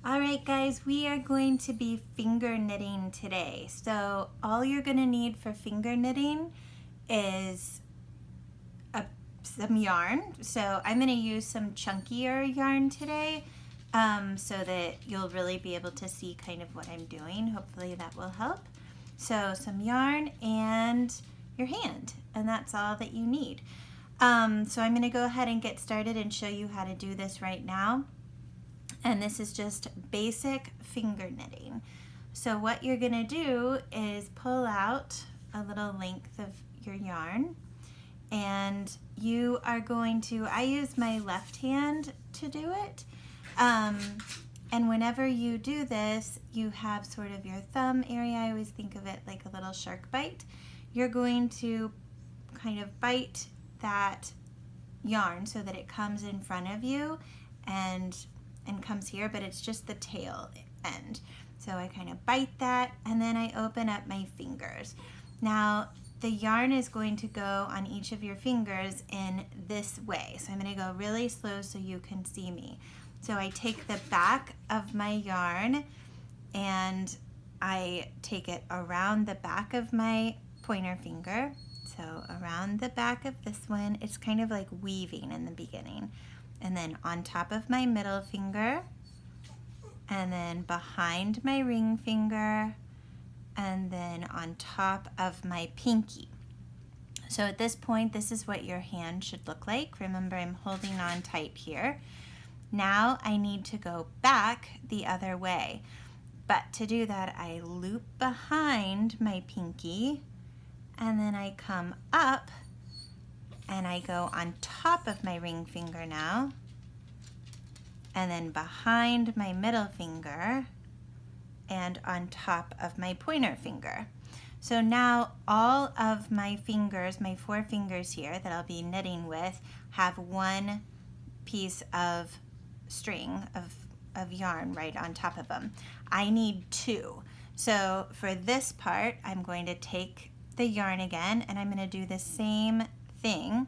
All right, guys, we are going to be finger knitting today. So all you're going to need for finger knitting is some yarn. So I'm going to use some chunkier yarn today so that you'll really be able to see kind of what I'm doing. Hopefully that will help. So some yarn and your hand, and that's all that you need. So I'm going to go ahead and get started and show you how to do this right now. And this is just basic finger knitting. So what you're going to do is pull out a little length of your yarn, and you are going to, I use my left hand to do it. And whenever you do this, you have sort of your thumb area. I always think of it like a little shark bite. You're going to kind of bite that yarn so that it comes in front of you and comes here, but it's just the tail end. So I kind of bite that, and then I open up my fingers. Now the yarn is going to go on each of your fingers in this way. So I'm going to go really slow so you can see me. So I take the back of my yarn and I take it around the back of my pointer finger. So around the back of this one, it's kind of like weaving in the beginning. And then on top of my middle finger, and then behind my ring finger, and then on top of my pinky. So at this point, this is what your hand should look like. Remember, I'm holding on tight here. Now I need to go back the other way. But to do that, I loop behind my pinky, and then I come up and I go on top of my ring finger now, and then behind my middle finger and on top of my pointer finger. So now all of my fingers, my 4 fingers here that I'll be knitting with, have one piece of string of yarn right on top of them. I need 2. So for this part, I'm going to take the yarn again, and I'm going to do the same thing,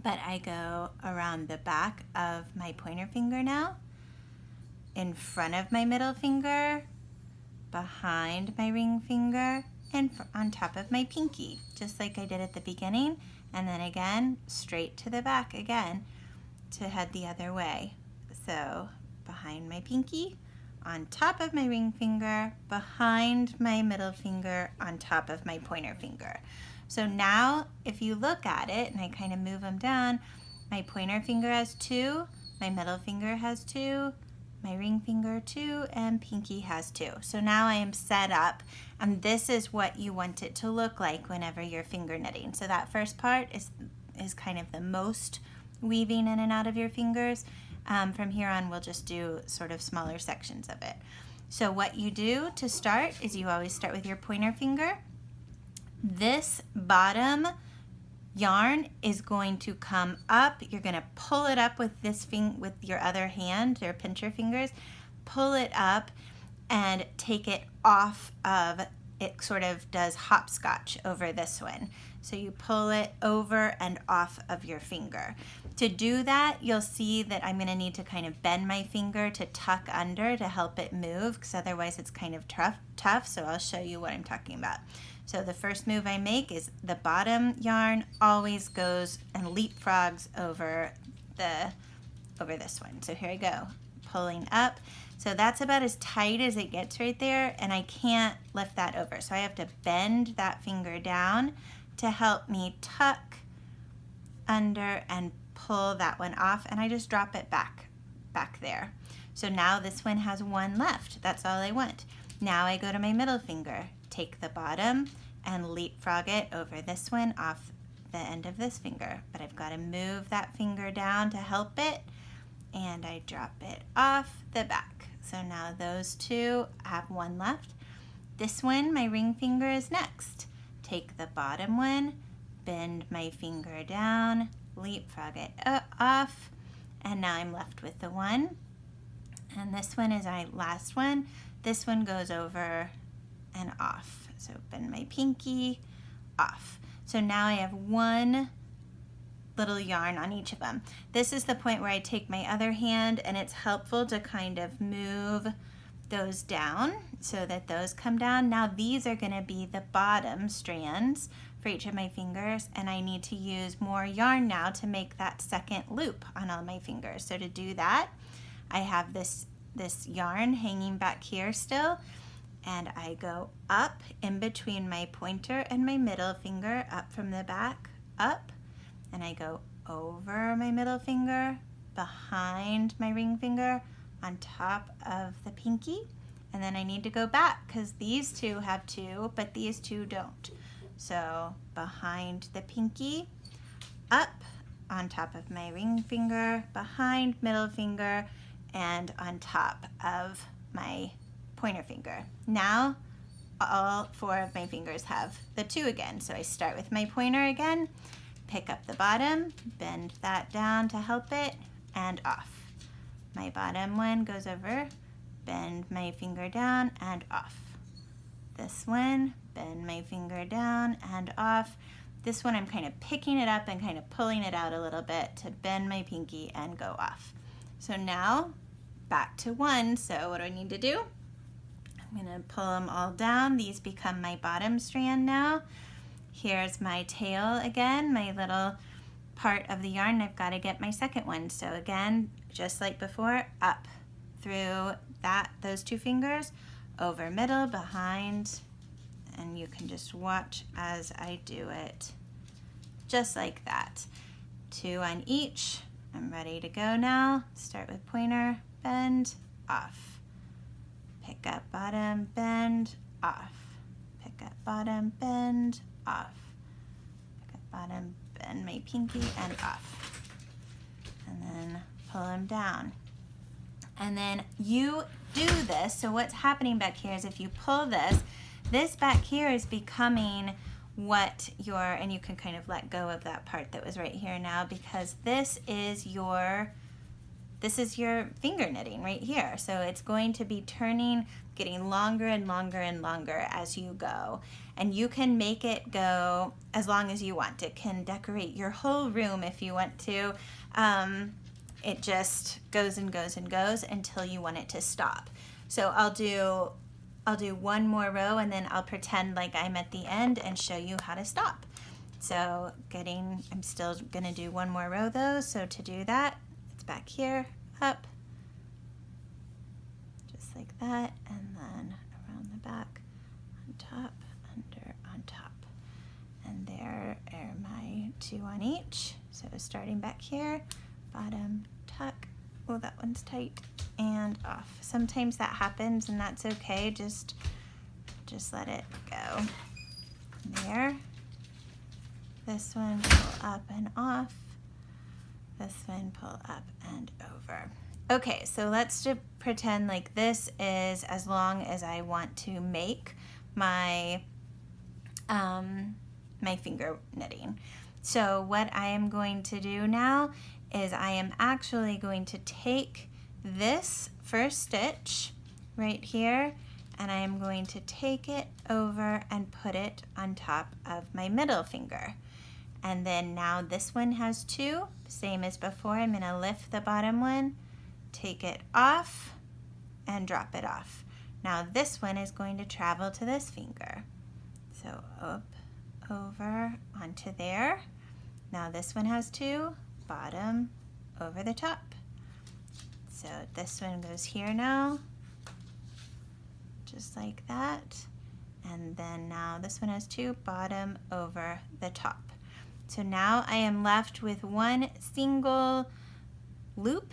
but I go around the back of my pointer finger now, in front of my middle finger, behind my ring finger, and on top of my pinky, just like I did at the beginning, and then again straight to the back again to head the other way. So behind my pinky, on top of my ring finger, behind my middle finger, on top of my pointer finger. So now if you look at it, and I kind of move them down, my pointer finger has 2, my middle finger has 2, my ring finger 2, and pinky has 2. So now I am set up, and this is what you want it to look like whenever you're finger knitting. So that first part is kind of the most weaving in and out of your fingers. From here on, we'll just do sort of smaller sections of it. So what you do to start is you always start with your pointer finger. This bottom yarn is going to come up. You're going to pull it up with with your other hand, your pincher fingers. Pull it up and take it off of, it sort of does hopscotch over this one. So you pull it over and off of your finger. To do that, you'll see that I'm going to need to kind of bend my finger to tuck under to help it move, because otherwise it's kind of tough. So I'll show you what I'm talking about. So the first move I make is the bottom yarn always goes and leapfrogs over this one. So here I go, pulling up. So that's about as tight as it gets right there, and I can't lift that over. So I have to bend that finger down to help me tuck under and pull that one off, and I just drop it back there. So now this one has 1 left. That's all I want. Now I go to my middle finger, take the bottom and leapfrog it over this one off the end of this finger. But I've got to move that finger down to help it, and I drop it off the back. So now those 2 have 1 left. This one, my ring finger, is next. Take the bottom one, bend my finger down, leapfrog it off, and now I'm left with the 1. And this one is my last one. This one goes over and off. So bend my pinky, off. So now I have 1 little yarn on each of them. This is the point where I take my other hand, and it's helpful to kind of move those down so that those come down. Now these are going to be the bottom strands for each of my fingers, and I need to use more yarn now to make that second loop on all my fingers. So to do that, I have this yarn hanging back here still, and I go up in between my pointer and my middle finger, up from the back, up, and I go over my middle finger, behind my ring finger, on top of the pinky, and then I need to go back because these two have two, but these two don't. So behind the pinky, up, on top of my ring finger, behind middle finger, and on top of my pointer finger. Now all four of my fingers have the two again. So I start with my pointer again, pick up the bottom, bend that down to help it, and off. My bottom one goes over, bend my finger down and off. This one, bend my finger down and off. This one I'm kind of picking it up and kind of pulling it out a little bit to bend my pinky and go off. So now back to one. So what do I need to do? I'm going to pull them all down. These become my bottom strand now. Here's my tail again, my little part of the yarn. I've got to get my second one. So again, just like before, up through those two fingers, over middle, behind, and you can just watch as I do it just like that. Two on each. I'm ready to go now. Start with pointer, bend, off. Pick up bottom, bend, off. Pick up bottom, bend, off. Pick up bottom, bend my pinky and off. And then pull them down. And then you do this. So what's happening back here is if you pull this back here is becoming what and you can kind of let go of that part that was right here now, because this is your finger knitting right here. So it's going to be getting longer and longer and longer as you go. And you can make it go as long as you want. It can decorate your whole room if you want to. It just goes and goes and goes until you want it to stop. So I'll do one more row, and then I'll pretend like I'm at the end and show you how to stop. So I'm still gonna do one more row though. So to do that, it's back here, up, just like that, and then around the back, on top, under, on top. And there are my two on each. So starting back here, bottom, tuck, oh that one's tight, and off. Sometimes that happens and that's okay, just let it go. There. This one pull up and off. This one pull up and over. Okay, so let's just pretend like this is as long as I want to make my my finger knitting. So what I am going to do now is I am actually going to take this first stitch right here, and I am going to take it over and put it on top of my middle finger. And then now this one has two, same as before. I'm going to lift the bottom one, take it off, and drop it off. Now this one is going to travel to this finger. So up, over, onto there. Now this one has two, bottom, over the top. So this one goes here now, just like that. And then now this one has two, bottom, over the top. So now I am left with one single loop,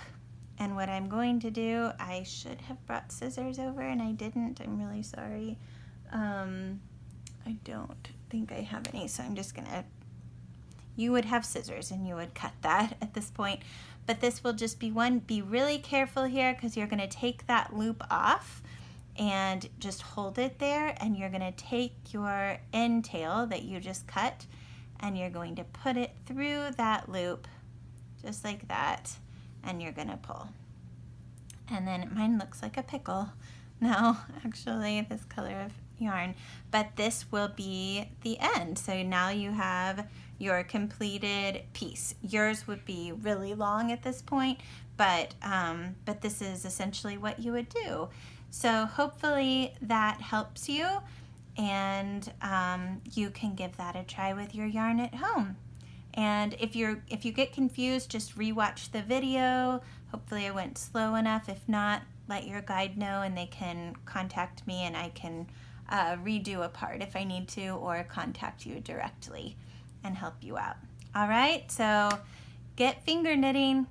and what I'm going to do, I should have brought scissors over and I didn't. I'm really sorry. I don't think I have any, so I'm just gonna, you would have scissors and you would cut that at this point, but this will just be one. Be really careful here because you're gonna take that loop off and just hold it there, and you're gonna take your end tail that you just cut and you're going to put it through that loop just like that, and you're gonna pull. And then mine looks like a pickle now, actually, this color of yarn, but this will be the end. So now you have your completed piece. Yours would be really long at this point, but this is essentially what you would do. So hopefully that helps you, and you can give that a try with your yarn at home. And if you get confused, just rewatch the video. Hopefully I went slow enough. If not, let your guide know and they can contact me, and I can redo a part if I need to, or contact you directly and help you out. All right, so get finger knitting.